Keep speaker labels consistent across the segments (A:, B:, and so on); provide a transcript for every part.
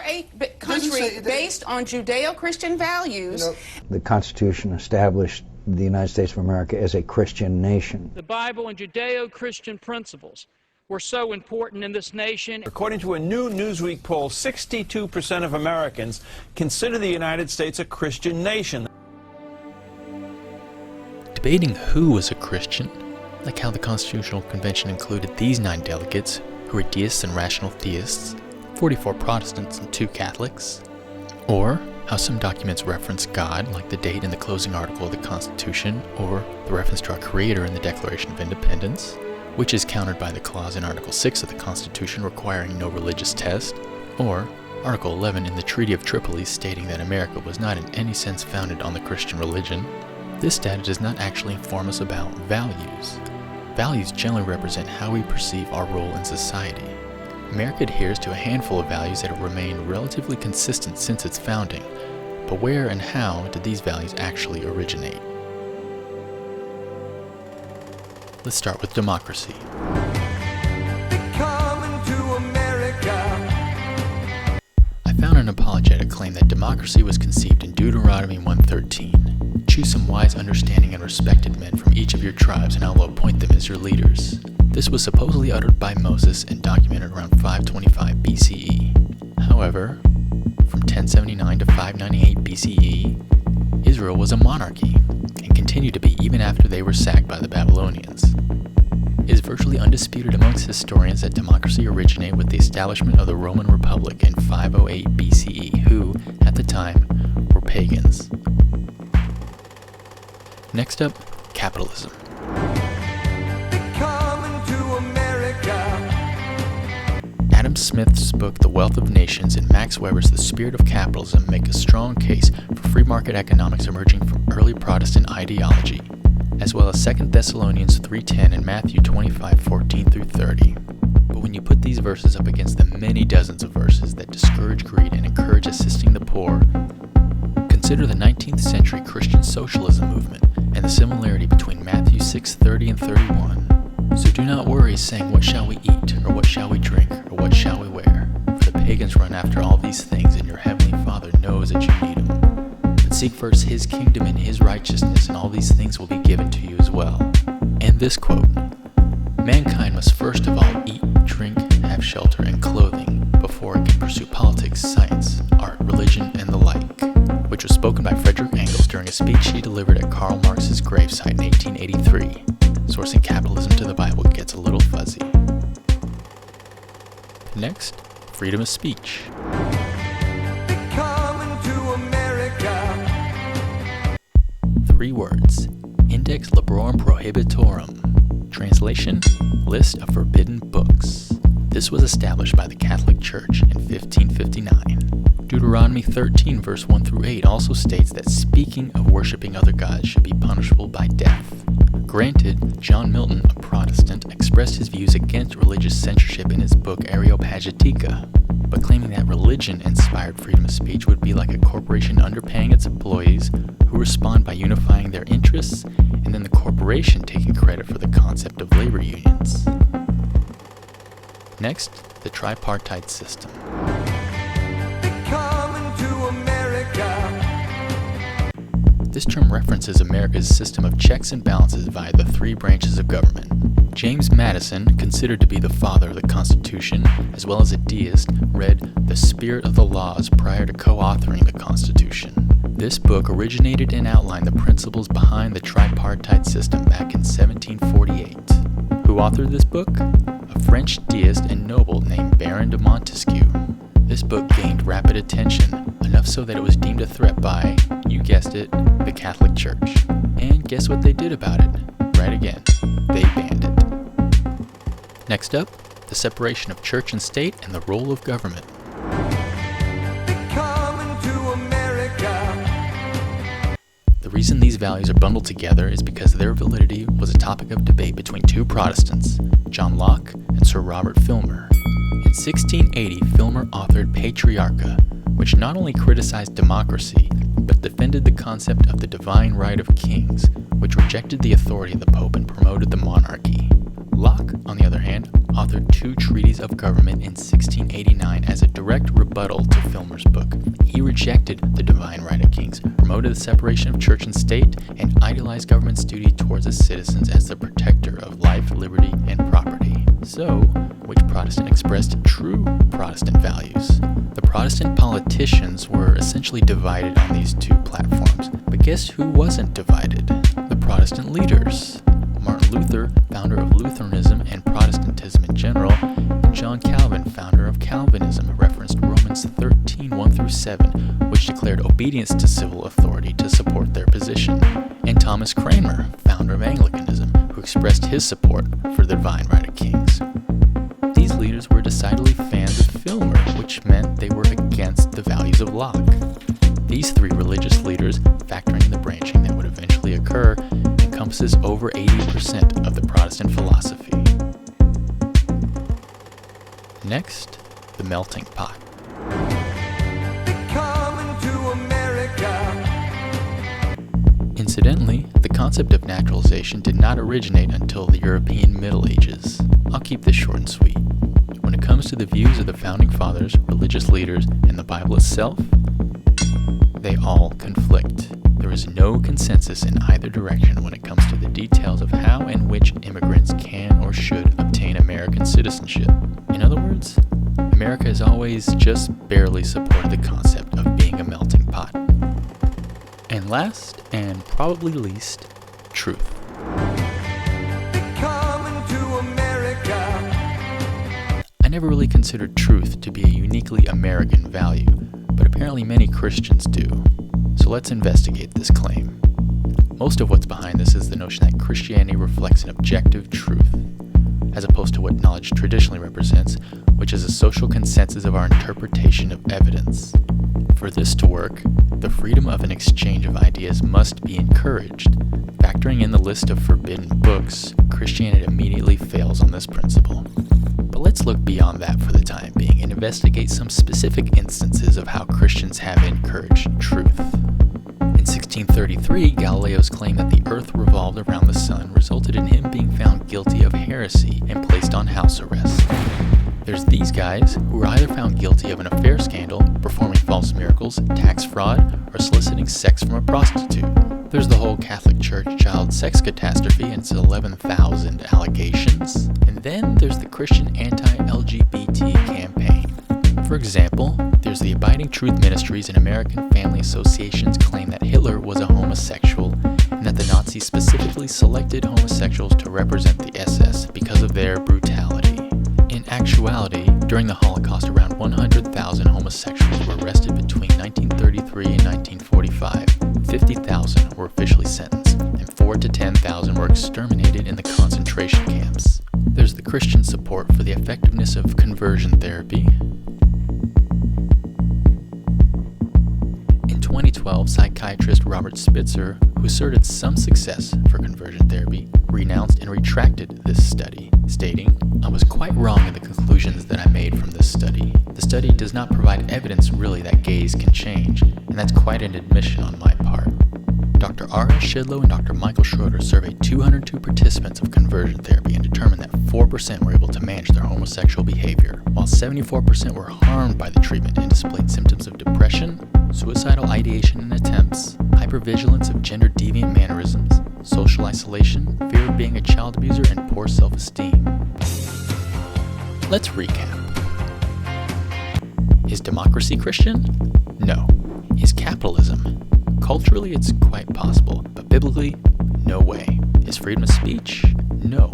A: a country based on Judeo-Christian values.
B: The Constitution established the United States of America as a Christian nation.
C: The Bible and Judeo-Christian principles were so important in this nation.
D: According to a new Newsweek poll, 62% of Americans consider the United States a Christian nation.
E: Debating who was a Christian, like how the Constitutional Convention included these 9 delegates, who were deists and rational theists, 44 Protestants and 2 Catholics, or how some documents reference God, like the date in the closing article of the Constitution, or the reference to our Creator in the Declaration of Independence, which is countered by the clause in Article 6 of the Constitution requiring no religious test, or Article 11 in the Treaty of Tripoli stating that America was not in any sense founded on the Christian religion. This data does not actually inform us about values. Values generally represent how we perceive our role in society. America adheres to a handful of values that have remained relatively consistent since its founding, but where and how did these values actually originate? Let's start with democracy. I found an apologetic claim that democracy was conceived in Deuteronomy 1:13. Choose some wise, understanding, and respected men from each of your tribes, and I will appoint them as your leaders. This was supposedly uttered by Moses and documented around 525 BCE. However, from 1079 to 598 BCE, Israel was a monarchy, and continued to be even after they were sacked by the Babylonians. It is virtually undisputed amongst historians that democracy originated with the establishment of the Roman Republic in 508 BCE, who, at the time, were pagans. Next up, capitalism. Adam Smith's book The Wealth of Nations and Max Weber's The Spirit of Capitalism make a strong case for free market economics emerging from early Protestant ideology, as well as 2 Thessalonians 3:10 and Matthew 25:14 through 30. But when you put these verses up against the many dozens of verses that discourage greed and encourage assisting the poor, consider the 19th century Christian socialism movement and the similarity between Matthew 6:30 and 31. So do not worry, saying, what shall we eat, or what shall we drink, or what shall we wear? For the pagans run after all these things, and your heavenly Father knows that you need them. But seek first his kingdom and his righteousness, and all these things will be given to you as well. And this quote, mankind must first of all eat, drink, have shelter, and clothing, before it can pursue politics, science, art, religion, and the like, which was spoken by Frederick Engels during a speech he delivered at Karl Marx's gravesite in 1883. Sourcing capitalism to the Bible gets a little fuzzy. Next, freedom of speech. Three words. Index Librorum Prohibitorum. Translation, list of forbidden books. This was established by the Catholic Church in 1559. Deuteronomy 13 verse 1 through 8 also states that speaking of worshiping other gods should be punishable by death. Granted, John Milton, a Protestant, expressed his views against religious censorship in his book Areopagitica, but claiming that religion inspired freedom of speech would be like a corporation underpaying its employees who respond by unifying their interests, and then the corporation taking credit for the concept of labor unions. Next, the tripartite system. This term references America's system of checks and balances via the 3 branches of government. James Madison, considered to be the father of the Constitution, as well as a deist, read The Spirit of the Laws prior to co-authoring the Constitution. This book originated and outlined the principles behind the tripartite system back in 1748. Who authored this book? A French deist and noble named Baron de Montesquieu. This book gained rapid attention, enough so that it was deemed a threat by, you guessed it, the Catholic Church. And guess what they did about it? Right again, they banned it. Next up, the separation of church and state and the role of government. The reason these values are bundled together is because their validity was a topic of debate between 2 Protestants, John Locke and Sir Robert Filmer. In 1680, Filmer authored Patriarcha, which not only criticized democracy, but defended the concept of the divine right of kings, which rejected the authority of the Pope and promoted the monarchy. Locke, on the other hand, authored 2 treaties of government in 1689 as a direct direct rebuttal to Filmer's book. He rejected the divine right of kings, promoted the separation of church and state, and idealized government's duty towards its citizens as the protector of life, liberty, and property. So, which Protestant expressed true Protestant values? The Protestant politicians were essentially divided on these two platforms. But guess who wasn't divided? The Protestant leaders. Martin Luther, founder of Lutheranism and Protestantism in general, and John Calvin, founder of Calvinism, referenced Romans 13:1-7, which declared obedience to civil authority to support their position, and Thomas Cranmer, founder of Anglicanism, who expressed his support for the divine right of kings. These leaders were decidedly fans of Filmer, which meant they were against the values of Locke. These three religious leaders, factoring in the branching that would eventually occur, encompasses over 80% of the Protestant philosophy. Next, the melting pot. Incidentally, the concept of naturalization did not originate until the European Middle Ages. I'll keep this short and sweet. When it comes to the views of the Founding Fathers, religious leaders, and the Bible itself, they all conflict. There is no consensus in either direction when it comes to the details of how and which immigrants can or should obtain American citizenship. In other words, America has always just barely supported the concept of being a melting pot. And last, and probably least, truth. I never really considered truth to be a uniquely American value, but apparently many Christians do. So let's investigate this claim. Most of what's behind this is the notion that Christianity reflects an objective truth, as opposed to what knowledge traditionally represents, which is a social consensus of our interpretation of evidence. For this to work, the freedom of an exchange of ideas must be encouraged. Factoring in the list of forbidden books, Christianity immediately fails on this principle. But let's look beyond that for the time being and investigate some specific instances of how Christians have encouraged truth. In 1633, Galileo's claim that the earth revolved around the sun resulted in him being found guilty of heresy and placed on house arrest. There's these guys who were either found guilty of an affair scandal, performing false miracles, tax fraud, or soliciting sex from a prostitute. There's the whole Catholic Church child sex catastrophe and its 11,000 allegations. And then there's the Christian anti-LGBT campaign. For example, there's the Abiding Truth Ministries and American Family Association's claim that Hitler was a homosexual and that the Nazis specifically selected homosexuals to represent the SS because of their brutality. In actuality, during the Holocaust, around 100,000 homosexuals were arrested between 1933 and 1945. 50,000 were officially sentenced, and 4,000 to 10,000 were exterminated in the concentration camps. There's the Christian support for the effectiveness of conversion therapy. In 2012, psychiatrist Robert Spitzer, who asserted some success for conversion therapy, renounced and retracted this study, stating, "I was quite wrong in the conclusions that I made from this study. The study does not provide evidence really that gays can change, and that's quite an admission on my part." Dr. R.S. Shidlow and Dr. Michael Schroeder surveyed 202 participants of conversion therapy and determined that 4% were able to manage their homosexual behavior, while 74% were harmed by the treatment and displayed symptoms of depression, suicidal ideation and attempts, hypervigilance of gender-deviant mannerisms, social isolation, fear of being a child abuser, and poor self-esteem. Let's recap. Is democracy Christian? No. Is capitalism? Culturally, it's quite possible, but biblically, no way. Is freedom of speech? No.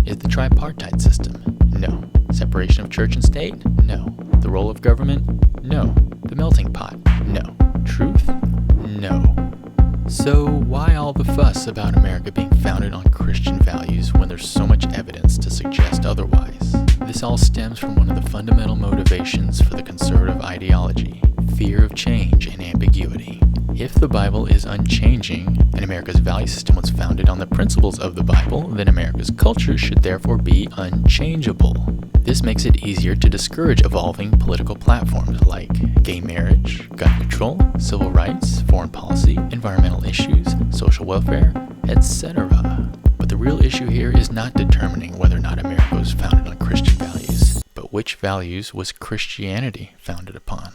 E: Is the tripartite system? No. Separation of church and state? No. The role of government? No. The melting pot? No. Truth? No. So why all the fuss about America being founded on Christian values when there's so much evidence to suggest otherwise? This all stems from one of the fundamental motivations for the conservative ideology: fear of change and ambiguity. If the Bible is unchanging, and America's value system was founded on the principles of the Bible, then America's culture should therefore be unchangeable. This makes it easier to discourage evolving political platforms like gay marriage, gun control, civil rights, foreign policy, environmental issues, social welfare, etc. But the real issue here is not determining whether or not America was founded on Christian values, but which values was Christianity founded upon?